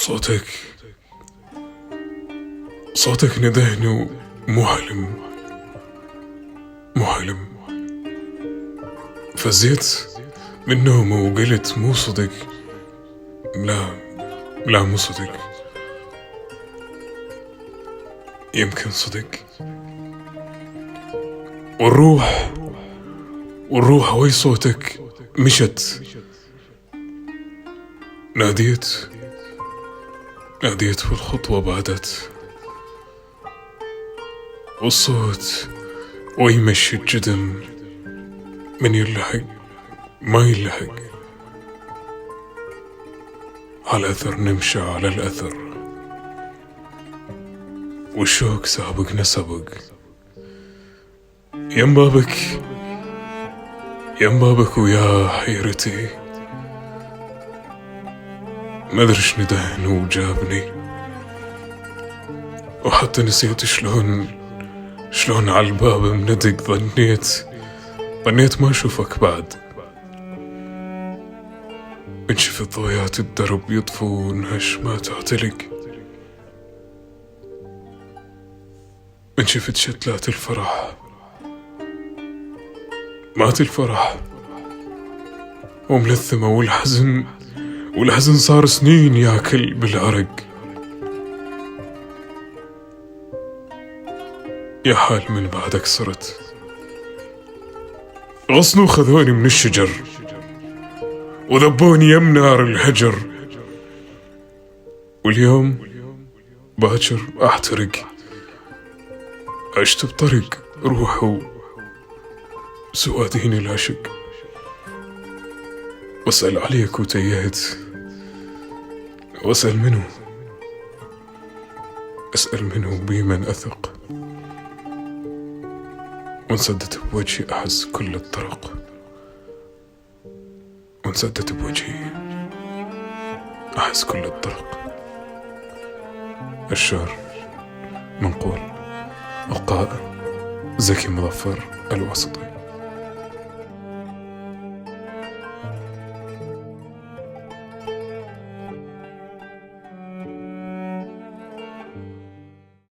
صوتك صوتك ندهني ومو حلم، مو حلم. فزيت من نومه وقلت مو صدق، لا لا مو صدق، يمكن صدق. والروح وي صوتك مشت. ناديت والخطوة بعدت، والصوت ويمشي الجدم، من يلحق ما يلحق. على الأثر نمشي على الأثر، والشوق سابقنا سبق. يم بابك ويا حيرتي، مدري ايش ندهن وجابني، وحتى نسيت شلون عالباب مندق. ظنيت ما اشوفك بعد. انشفت ضويات الدرب يطفون ما تعتلق، انشفت شتلات الفرح مات الفرح وملثمة. والحزن صار سنين ياكل بالعرق. يا حال من بعدك صرت، غصنوا خذوني من الشجر وذبوني يم نار الهجر. واليوم باكر احترق، عشت بطريق روح سوادين العشق. واسأل عليك وتيهت، واسأل منه بمن أثق. وانسدت بوجهي أحس كل الطرق، وانسدت بوجهي أحس كل الطرق. الشعر منقول، القائل زكي مظفر الواسطي.